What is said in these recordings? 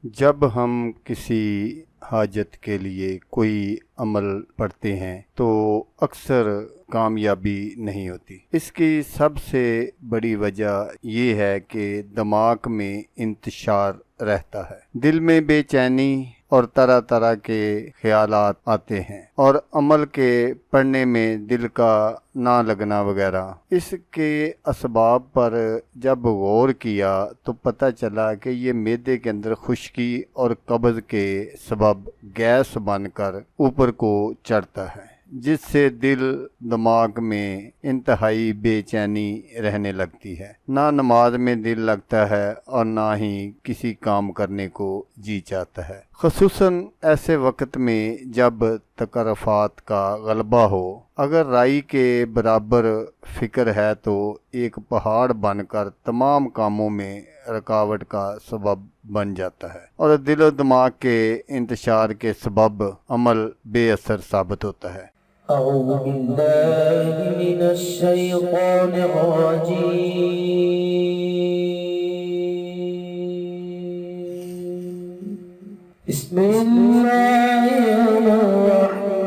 جب ہم کسی حاجت کے لیے کوئی عمل پڑھتے ہیں تو اکثر کامیابی نہیں ہوتی۔ اس کی سب سے بڑی وجہ یہ ہے کہ دماغ میں انتشار رہتا ہے، دل میں بے چینی اور طرح طرح کے خیالات آتے ہیں، اور عمل کے پڑھنے میں دل کا نہ لگنا وغیرہ۔ اس کے اسباب پر جب غور کیا تو پتہ چلا کہ یہ معدے کے اندر خشکی اور قبض کے سبب گیس بن کر اوپر کو چڑھتا ہے، جس سے دل دماغ میں انتہائی بے چینی رہنے لگتی ہے، نہ نماز میں دل لگتا ہے اور نہ ہی کسی کام کرنے کو جی چاہتا ہے، خصوصاً ایسے وقت میں جب تکرفات کا غلبہ ہو۔ اگر رائی کے برابر فکر ہے تو ایک پہاڑ بن کر تمام کاموں میں رکاوٹ کا سبب بن جاتا ہے، اور دل و دماغ کے انتشار کے سبب عمل بے اثر ثابت ہوتا ہے۔ اعوذ باللہ من الشیطان الرجیم، بسم اللہ الرحمن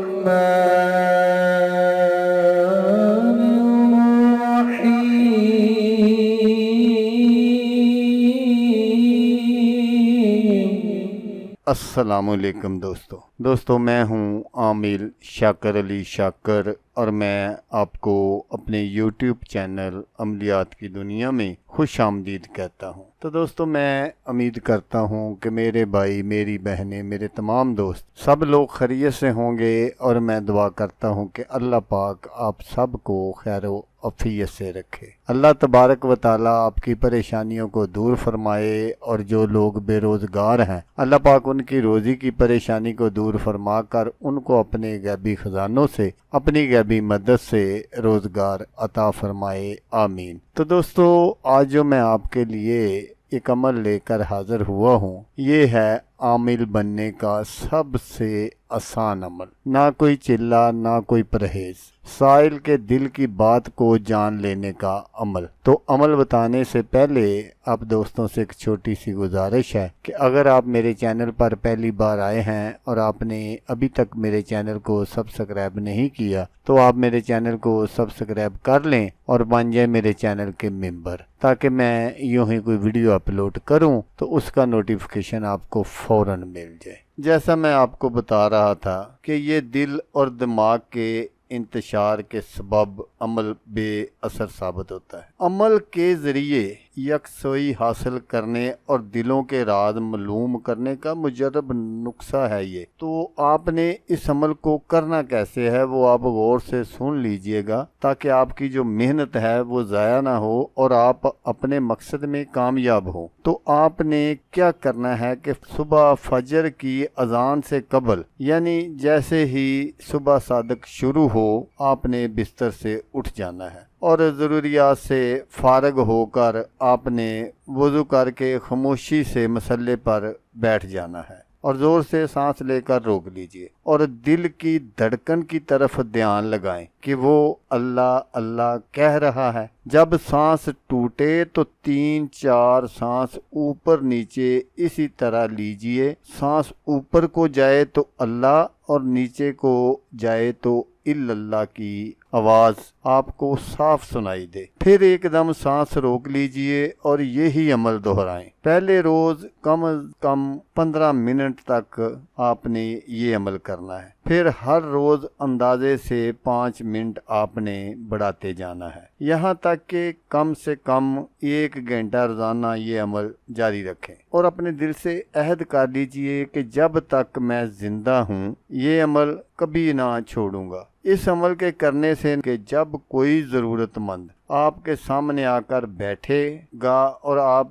السلام علیکم دوستو، میں ہوں عامل شاکر علی شاکر، اور میں آپ کو اپنے یوٹیوب چینل عملیات کی دنیا میں خوش آمدید کہتا ہوں۔ تو دوستو، میں امید کرتا ہوں کہ میرے بھائی، میری بہنیں، میرے تمام دوست سب لوگ خیریت سے ہوں گے، اور میں دعا کرتا ہوں کہ اللہ پاک آپ سب کو خیر و عافیت سے رکھے۔ اللہ تبارک و تعالیٰ آپ کی پریشانیوں کو دور فرمائے، اور جو لوگ بے روزگار ہیں اللہ پاک ان کی روزی کی پریشانی کو دور فرما کر ان کو اپنے غیبی خزانوں سے، اپنی غیبی مدد سے روزگار عطا فرمائے، آمین۔ تو دوستو، آج جو میں آپ کے لیے ایک عمل لے کر حاضر ہوا ہوں، یہ ہے عامل بننے کا سب سے آسان عمل، نہ کوئی چلہ نہ کوئی پرہیز، سائل کے دل کی بات کو جان لینے کا عمل۔ تو عمل بتانے سے پہلے آپ دوستوں سے ایک چھوٹی سی گزارش ہے کہ اگر آپ میرے چینل پر پہلی بار آئے ہیں اور آپ نے ابھی تک میرے چینل کو سبسکرائب نہیں کیا تو آپ میرے چینل کو سبسکرائب کر لیں اور بن جائیں میرے چینل کے ممبر، تاکہ میں یوں ہی کوئی ویڈیو اپلوڈ کروں تو اس کا نوٹیفیکیشن آپ کو فوراً مل جائے۔ جیسا میں آپ کو بتا رہا تھا کہ یہ دل اور دماغ کے انتشار کے سبب عمل بے اثر ثابت ہوتا ہے۔ عمل کے ذریعے یکسوئی حاصل کرنے اور دلوں کے راز معلوم کرنے کا مجرب نسخہ ہے یہ۔ تو آپ نے اس عمل کو کرنا کیسے ہے وہ آپ غور سے سن لیجئے گا، تاکہ آپ کی جو محنت ہے وہ ضائع نہ ہو اور آپ اپنے مقصد میں کامیاب ہو۔ تو آپ نے کیا کرنا ہے کہ صبح فجر کی اذان سے قبل، یعنی جیسے ہی صبح صادق شروع ہو، آپ نے بستر سے اٹھ جانا ہے، اور ضروریات سے فارغ ہو کر آپ نے وضو کر کے خاموشی سے مصلی پر بیٹھ جانا ہے، اور زور سے سانس لے کر روک لیجئے، اور دل کی دھڑکن کی طرف دھیان لگائیں کہ وہ اللہ اللہ کہہ رہا ہے۔ جب سانس ٹوٹے تو 3-4 سانس اوپر نیچے اسی طرح لیجئے۔ سانس اوپر کو جائے تو اللہ، اور نیچے کو جائے تو اللہ کی آواز آپ کو صاف سنائی دے۔ پھر ایک دم سانس روک لیجئے اور یہی عمل دہرائیں۔ پہلے روز کم از کم 15 منٹ تک آپ نے یہ عمل کرنا ہے، پھر ہر روز اندازے سے 5 منٹ آپ نے بڑھاتے جانا ہے، یہاں تک کہ کم سے کم 1 گھنٹہ روزانہ یہ عمل جاری رکھیں، اور اپنے دل سے عہد کر لیجئے کہ جب تک میں زندہ ہوں یہ عمل کبھی نہ چھوڑوں گا۔ اس عمل کے کرنے سے کہ جب کوئی ضرورت مند آپ کے سامنے آ کر بیٹھے گا اور آپ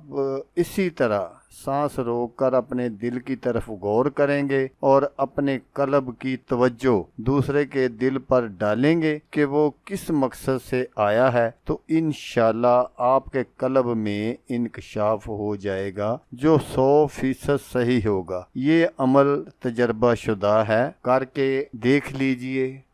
اسی طرح سانس روک کر اپنے دل کی طرف غور کریں گے اور اپنے قلب کی توجہ دوسرے کے دل پر ڈالیں گے کہ وہ کس مقصد سے آیا ہے، تو انشاءاللہ آپ کے قلب میں انکشاف ہو جائے گا جو 100% صحیح ہوگا۔ یہ عمل تجربہ شدہ ہے، کر کے دیکھ لیجئے۔